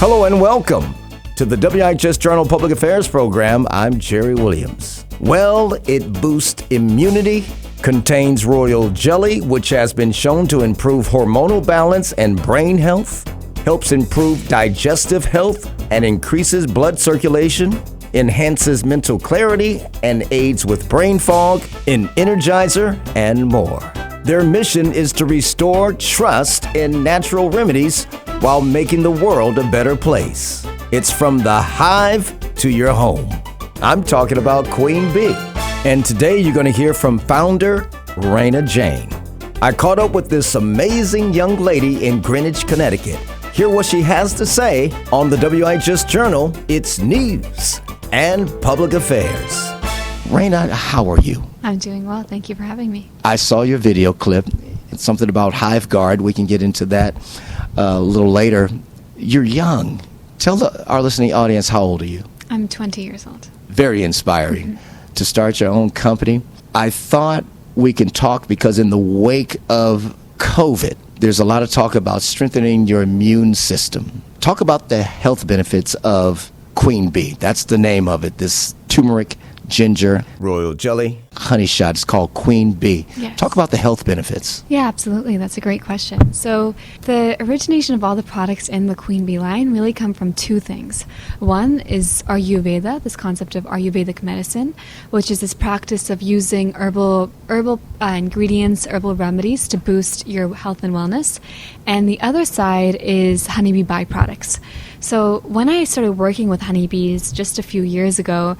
Hello and welcome to the WIHS Journal Public Affairs Program. I'm Jerry Williams. Well, it boosts immunity, contains royal jelly, which has been shown to improve hormonal balance and brain health, helps improve digestive health and increases blood circulation, enhances mental clarity and aids with brain fog, an energizer, and more. Their mission is to restore trust in natural remedies while making the world a better place. It's from the hive to your home. I'm talking about Queen Bee. And today you're going to hear from founder Raina Jane. I caught up with this amazing young lady in Greenwich, Connecticut. Hear what she has to say on the WIHS Journal, its news and public affairs. Raina, how are you? I'm doing well. Thank you for having me. I saw your video clip. It's something about Hive Guard. We can get into that a little later. You're young. Tell our listening audience, how old are you? I'm 20 years old. Very inspiring to start your own company. I thought we can talk because in the wake of COVID, there's a lot of talk about strengthening your immune system. Talk about the health benefits of Queen Bee. That's the name of it, this turmeric, ginger, royal jelly, honey shot. It's called Queen Bee. Yes. Talk about the health benefits. Yeah, absolutely. That's a great question. So the origination of all the products in the Queen Bee line really come from two things. One is Ayurveda, this concept of Ayurvedic medicine, which is this practice of using herbal ingredients, herbal remedies to boost your health and wellness. And the other side is honeybee byproducts. So when I started working with honeybees just a few years ago,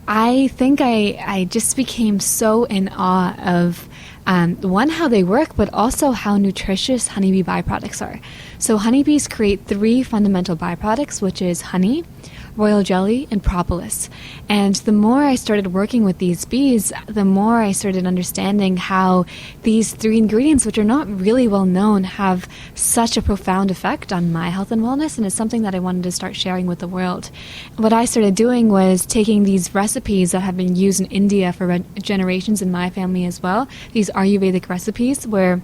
I think I just became so in awe of, one, how they work, but also how nutritious honeybee byproducts are. So honeybees create three fundamental byproducts, which is honey, royal jelly, and propolis. And the more I started working with these bees, the more I started understanding how these three ingredients, which are not really well known, have such a profound effect on my health and wellness, and it's something that I wanted to start sharing with the world. What I started doing was taking these recipes that have been used in India for generations, in my family as well, these Ayurvedic recipes where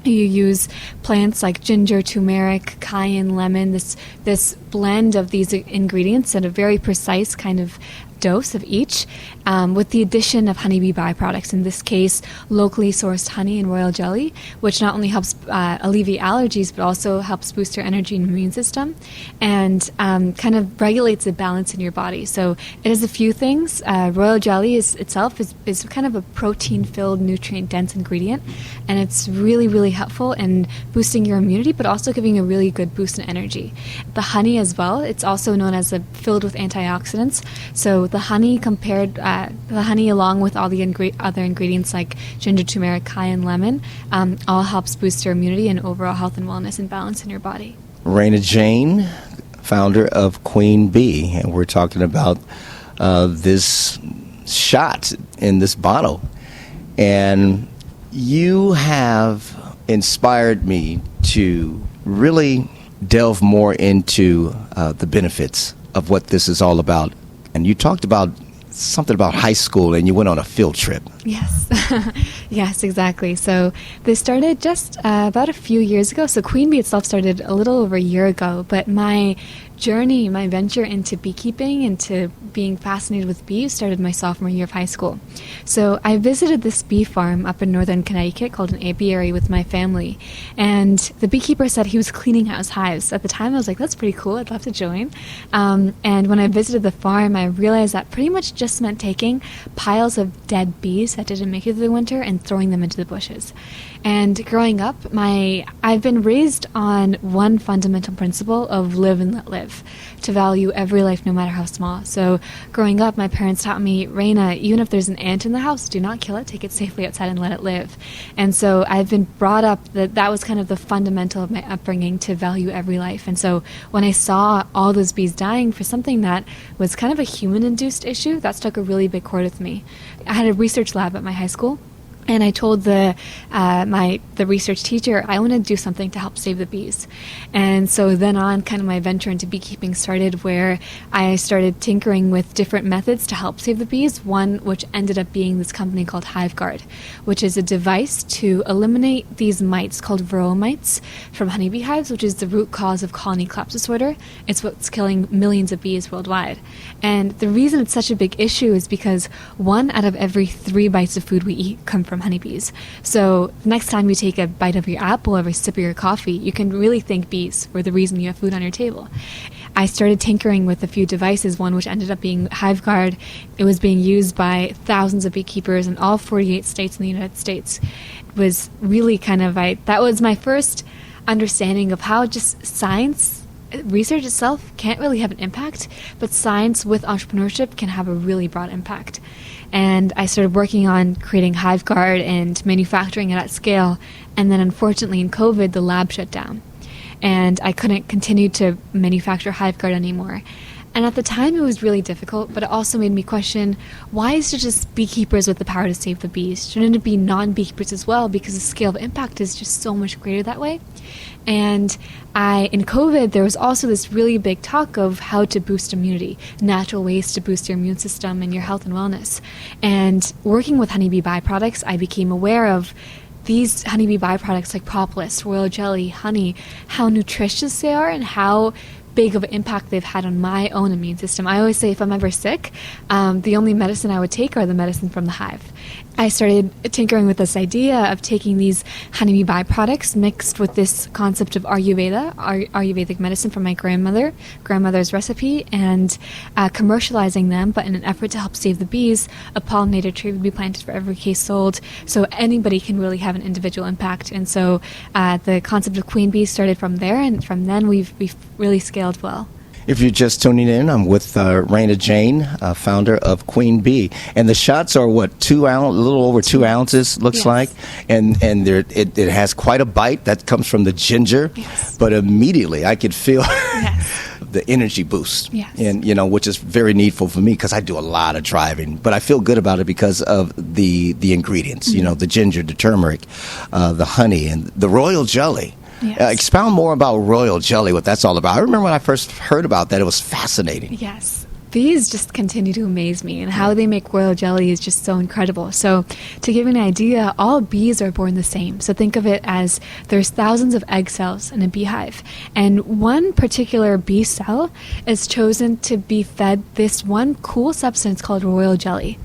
you use plants like ginger, turmeric, cayenne, lemon, this blend of these ingredients at a very precise kind of dose of each, with the addition of honeybee byproducts, in this case locally sourced honey and royal jelly, which not only helps alleviate allergies but also helps boost your energy and immune system and kind of regulates the balance in your body. So it is a few things. Royal jelly itself is kind of a protein-filled, nutrient-dense ingredient, and it's really, really helpful in boosting your immunity but also giving a really good boost in energy. The honey as well, it's also known as filled with antioxidants. So the honey along with all the other ingredients like ginger, turmeric, cayenne, lemon, all helps boost your immunity and overall health and wellness and balance in your body. Raina Jane, founder of Queen Bee, and we're talking about this shot in this bottle. And you have inspired me to really delve more into the benefits of what this is all about. And you talked about something about high school and you went on a field trip. Yes. Yes, exactly. So this started just about a few years ago. So Queen Bee itself started a little over a year ago, but my journey, my venture into beekeeping, into being fascinated with bees, started my sophomore year of high school. So I visited this bee farm up in northern Connecticut called an apiary with my family, and the beekeeper said he was cleaning out his hives. At the time I was like, that's pretty cool, I'd love to join. And when I visited the farm, I realized that pretty much just meant taking piles of dead bees that didn't make it through the winter and throwing them into the bushes. And growing up, I've been raised on one fundamental principle of live and let live, to value every life no matter how small. So growing up, my parents taught me, Raina, even if there's an ant in the house, do not kill it, take it safely outside and let it live. And so I've been brought up that was kind of the fundamental of my upbringing, to value every life. And so when I saw all those bees dying for something that was kind of a human-induced issue, that struck a really big chord with me. I had a research lab at my high school, And I told the research teacher, I want to do something to help save the bees. And so then on, kind of my venture into beekeeping started, where I started tinkering with different methods to help save the bees, one which ended up being this company called HiveGuard, which is a device to eliminate these mites called varroa mites from honeybee hives, which is the root cause of colony collapse disorder. It's what's killing millions of bees worldwide. And the reason it's such a big issue is because 1 out of every 3 bites of food we eat come from honeybees. So next time you take a bite of your apple or a sip of your coffee, you can really thank bees for the reason you have food on your table. I started tinkering with a few devices, one which ended up being HiveGuard. It was being used by thousands of beekeepers in all 48 states in the United States. It was really that was my first understanding of how just science, research itself can't really have an impact, but science with entrepreneurship can have a really broad impact. And I started working on creating HiveGuard and manufacturing it at scale. And then unfortunately in COVID, the lab shut down. And I couldn't continue to manufacture HiveGuard anymore. And at the time, it was really difficult, but it also made me question, why is it just beekeepers with the power to save the bees? Shouldn't it be non-beekeepers as well? Because the scale of impact is just so much greater that way. And in COVID, there was also this really big talk of how to boost immunity, natural ways to boost your immune system and your health and wellness. And working with honeybee byproducts, I became aware of these honeybee byproducts like propolis, royal jelly, honey, how nutritious they are and how big of an impact they've had on my own immune system. I always say if I'm ever sick, the only medicine I would take are the medicine from the hive. I started tinkering with this idea of taking these honeybee byproducts mixed with this concept of Ayurvedic medicine from my grandmother's recipe, and commercializing them, but in an effort to help save the bees, a pollinator tree would be planted for every case sold, so anybody can really have an individual impact. And so the concept of queen bees started from there, and from then we've really scaled well. If you're just tuning in, I'm with Raina Jane, founder of Queen Bee, and the shots are a little over 2 ounces, looks yes. like, and it has quite a bite that comes from the ginger, yes. but immediately I could feel yes. the energy boost, yes. and which is very needful for me because I do a lot of driving, but I feel good about it because of the ingredients, mm-hmm. The ginger, the turmeric, the honey, and the royal jelly. Yes. Expound more about royal jelly, what that's all about. I remember when I first heard about that, it was fascinating. Yes. Bees just continue to amaze me, and how they make royal jelly is just so incredible. So to give you an idea, all bees are born the same. So think of it as there's thousands of egg cells in a beehive, and one particular bee cell is chosen to be fed this one cool substance called royal jelly.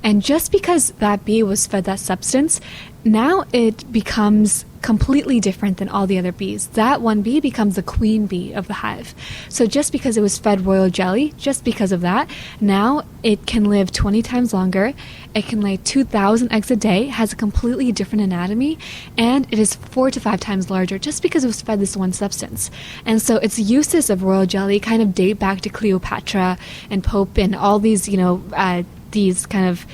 And just because that bee was fed that substance, now it becomes completely different than all the other bees. That one bee becomes the queen bee of the hive. So just because it was fed royal jelly, just because of that, now it can live 20 times longer, it can lay 2,000 eggs a day, has a completely different anatomy, and it is 4 to 5 times larger just because it was fed this one substance. And so its uses of royal jelly kind of date back to Cleopatra and Pope and all these, these kind of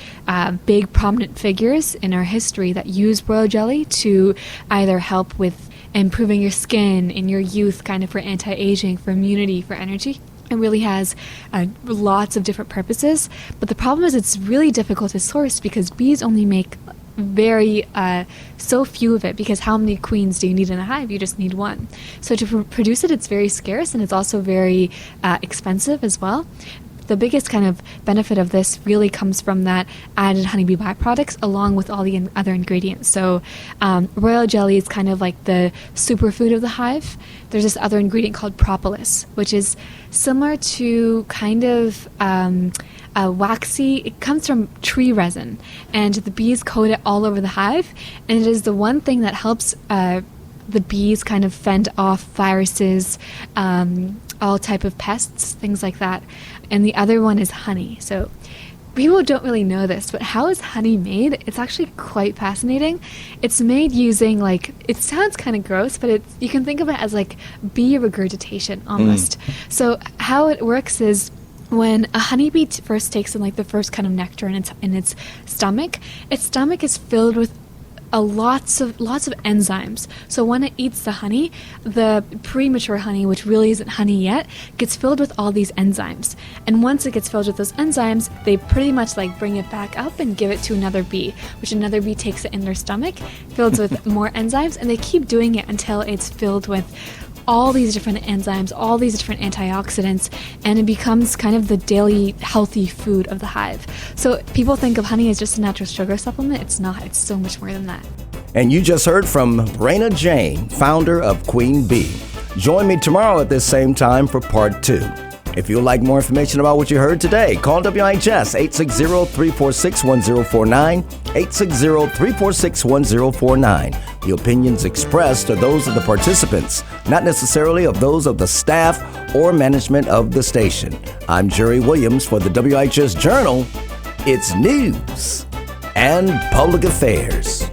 big prominent figures in our history that use royal jelly to either help with improving your skin in your youth, kind of for anti-aging, for immunity, for energy. It really has lots of different purposes, but the problem is it's really difficult to source because bees only make so few of it, because how many queens do you need in a hive? You just need one. So to produce it, it's very scarce, and it's also very expensive as well. The biggest kind of benefit of this really comes from that added honeybee byproducts along with all the other ingredients. So royal jelly is kind of like the superfood of the hive. There's this other ingredient called propolis, which is similar to kind of waxy. It comes from tree resin, and the bees coat it all over the hive, and it is the one thing that helps the bees kind of fend off viruses, all type of pests, things like that. And the other one is honey. So people don't really know this, but how is honey made? It's actually quite fascinating. It's made using, it sounds kind of gross, but you can think of it as like bee regurgitation almost. So how it works is when a honeybee first takes in the first kind of nectar in its stomach is filled with lots of enzymes. So when it eats the honey, the premature honey, which really isn't honey yet, gets filled with all these enzymes. And once it gets filled with those enzymes, they pretty much like bring it back up and give it to another bee, which another bee takes it in their stomach, filled with more enzymes, and they keep doing it until it's filled with all these different enzymes, all these different antioxidants, and it becomes kind of the daily healthy food of the hive. So people think of honey as just a natural sugar supplement. It's not. It's so much more than that. And you just heard from Raina Jane, founder of Queen Bee. Join me tomorrow at this same time for part 2. If you'd like more information about what you heard today, call WIHS 860-346-1049, 860-346-1049. The opinions expressed are those of the participants, not necessarily of those of the staff or management of the station. I'm Jerry Williams for the WIHS Journal. It's news and public affairs.